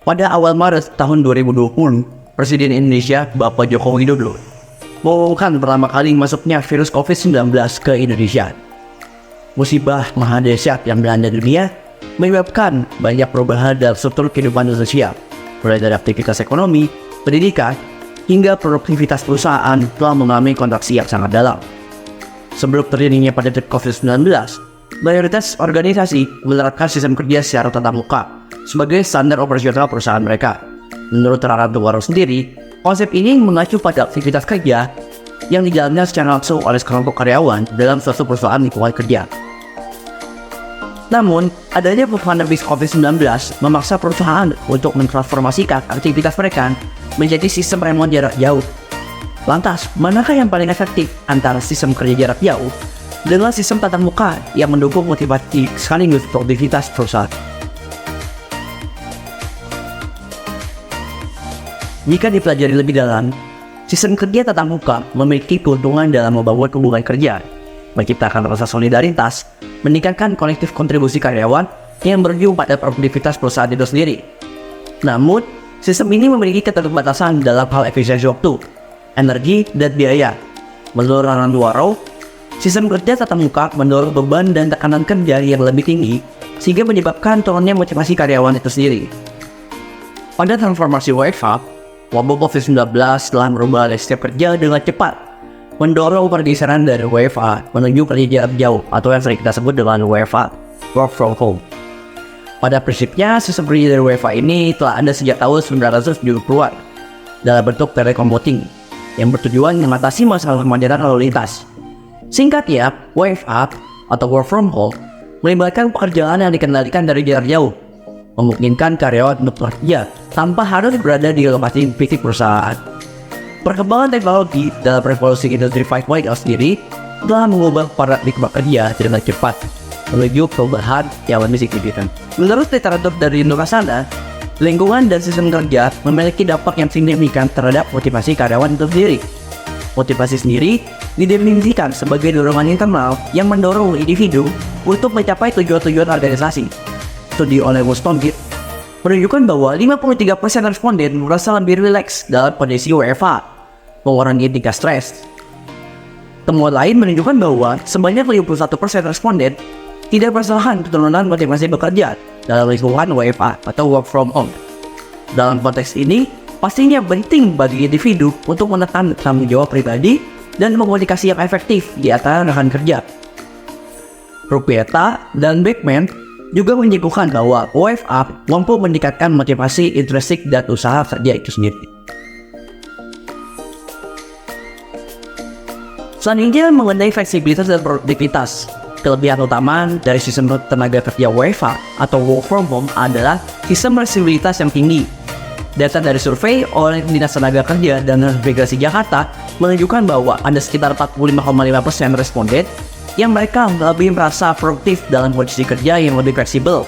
Pada awal Maret tahun 2020, Presiden Indonesia Bapak Joko Widodo mengumumkan pertama kali masuknya virus COVID-19 ke Indonesia. Musibah maha dahsyat yang melanda dunia menyebabkan banyak perubahan dalam struktur kehidupan manusia, mulai dari aktivitas ekonomi, pendidikan, hingga produktivitas perusahaan telah mengalami kontraksi yang sangat dalam. Sebelum terjadinya pandemi COVID-19, mayoritas organisasi menerapkan sistem kerja secara tatap muka sebagai standar operasional perusahaan mereka. Menurut Rarando Waro sendiri, konsep ini mengacu pada aktivitas kerja yang dijalankan secara langsung oleh sekelompok karyawan dalam suatu perusahaan lingkungan kerja. Namun, adanya pandemi COVID-19 memaksa perusahaan untuk mentransformasikan aktivitas mereka menjadi sistem remote jarak jauh. Lantas, manakah yang paling efektif antara sistem kerja jarak jauh dengan sistem tatap muka yang mendukung motivasi sekaligus produktivitas perusahaan? Jika dipelajari lebih dalam, sistem kerja tatap muka memiliki keuntungan dalam membangun hubungan kerja, menciptakan rasa solidaritas, meningkatkan kolektif kontribusi karyawan yang berujung pada produktivitas perusahaan itu sendiri. Namun, sistem ini memiliki keterbatasan dalam hal efisiensi waktu, energi, dan biaya. Menurut Rarando Waro, sistem kerja tatap muka mendorong beban dan tekanan kerja yang lebih tinggi sehingga menyebabkan turunnya motivasi karyawan itu sendiri. Pada transformasi WFH, wabah COVID-19 telah merubah landscape kerja dengan cepat, mendorong pergeseran dari WFH menuju kerja jarak jauh atau yang sering kita sebut dengan WFH, work from home. Pada prinsipnya, sistem kerja dari WFH ini telah ada sejak tahun 1970-an dalam bentuk telecommuting yang bertujuan mengatasi masalah kemacetan lalu lintas. Singkatnya, WFH atau work from home melibatkan pekerjaan yang dikendalikan dari jarak jauh, memungkinkan karyawan untuk bekerja tanpa harus berada di lokasi fisik perusahaan. Perkembangan teknologi dalam revolusi industri 4.0 sendiri telah mengubah paradigma kerja dengan cepat menuju perubahan yang lebih signifikan. Menurut literatur dari Nurasana, lingkungan dan sistem kerja memiliki dampak yang signifikan terhadap motivasi karyawan itu sendiri. Motivasi sendiri didefinisikan sebagai dorongan internal yang mendorong individu untuk mencapai tujuan-tujuan organisasi. Studi oleh Wostongit menunjukkan bahwa 53% responden merasa lebih rileks dalam kondisi WFH, mengurangi tingkat stres. Temuan lain menunjukkan bahwa sebanyak 51% responden tidak merasakan penurunan motivasi bekerja dalam lingkungan WFH atau work from home. Dalam konteks ini, pastinya penting bagi individu untuk menekan tanggung jawab pribadi dan komunikasi yang efektif di antara rekan kerja. Rupieta dan Beckman juga menyebutkan bahwa WFH mampu meningkatkan motivasi intrinsik dan usaha kerja itu sendiri. Selanjutnya mengenai fleksibilitas dan produktivitas. Kelebihan utama dari sistem tenaga kerja WFH atau work from home adalah sistem fleksibilitas yang tinggi. Data dari survei oleh Dinas Tenaga Kerja dan Transmigrasi Jakarta menunjukkan bahwa ada sekitar 45,5% responden yang mereka lebih merasa produktif dalam kondisi kerja yang lebih fleksibel.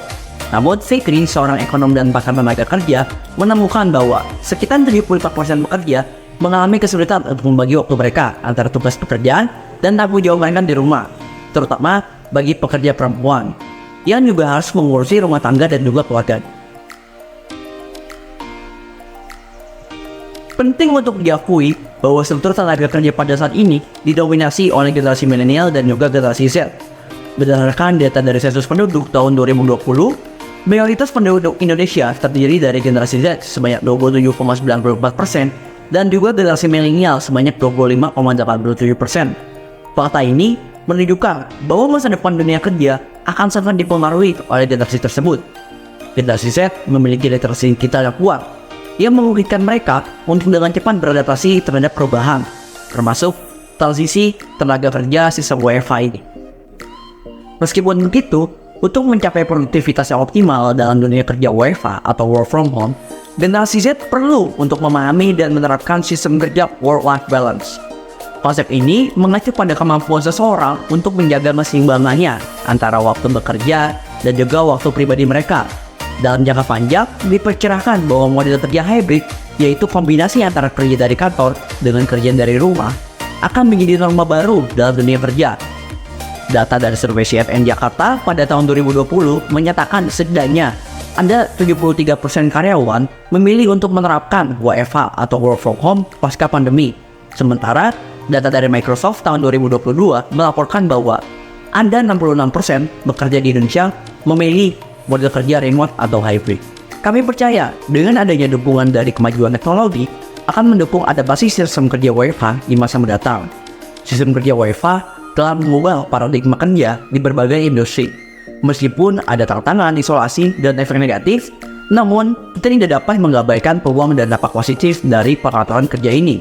Namun, Fikri, seorang ekonom dan pakar tenaga kerja, menemukan bahwa sekitar 74% pekerja mengalami kesulitan untuk membagi waktu mereka antara tugas pekerjaan dan tanggung jawab mereka di rumah, terutama bagi pekerja perempuan yang juga harus mengurusi rumah tangga dan juga keluarga. Penting untuk diakui bahwa struktur tenaga kerja pada saat ini didominasi oleh generasi milenial dan juga generasi Z. Berdasarkan data dari sensus penduduk tahun 2020, mayoritas penduduk Indonesia terdiri dari generasi Z sebanyak 27,94% dan juga generasi milenial sebanyak 25,87%. Fakta ini menunjukkan bahwa masa depan dunia kerja akan sangat dipengaruhi oleh generasi tersebut. Generasi Z memiliki literasi digital yang kuat, yang memungkinkan mereka untuk dengan cepat beradaptasi terhadap perubahan, termasuk transisi tenaga kerja sistem WFH ini. Meskipun begitu, untuk mencapai produktivitas yang optimal dalam dunia kerja WFH atau work from home, generasi Z perlu untuk memahami dan menerapkan sistem kerja work-life balance. Konsep ini mengacu pada kemampuan seseorang untuk menjaga keseimbangannya antara waktu bekerja dan juga waktu pribadi mereka. Dalam jangka panjang, diperkirakan bahwa model kerja hybrid, yaitu kombinasi antara kerja dari kantor dengan kerja dari rumah, akan menjadi norma baru dalam dunia kerja. Data dari survei CNN Jakarta pada tahun 2020 menyatakan setidaknya ada 73% karyawan memilih untuk menerapkan WFH atau Work from Home pasca pandemi. Sementara, data dari Microsoft tahun 2022 melaporkan bahwa ada 66% bekerja di Indonesia memilih model kerja remote atau hybrid. Kami percaya dengan adanya dukungan dari kemajuan teknologi akan mendukung adaptasi sistem kerja WFH di masa mendatang. Sistem kerja WFH telah mengubah paradigma kerja di berbagai industri. Meskipun ada tantangan, isolasi, dan efek negatif, namun kita tidak dapat mengabaikan peluang dan dampak positif dari peraturan kerja ini.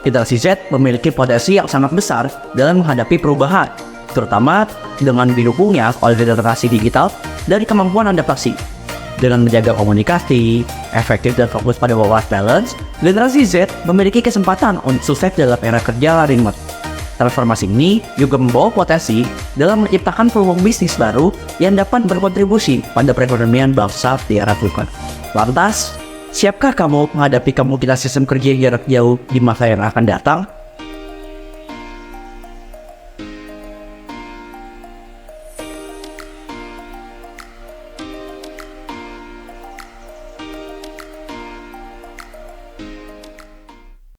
Generasi Z memiliki potensi yang sangat besar dalam menghadapi perubahan, terutama dengan didukungnya oleh generasi digital dari kemampuan adaptasi. Dengan menjaga komunikasi, efektif dan fokus pada work-life balance, generasi Z memiliki kesempatan untuk sukses dalam era kerja remote. Transformasi ini juga membawa potensi dalam menciptakan peluang bisnis baru yang dapat berkontribusi pada perekonomian bangsa di era berikut. Lantas, siapkah kamu menghadapi kemungkinan sistem kerja jarak jauh di masa yang akan datang?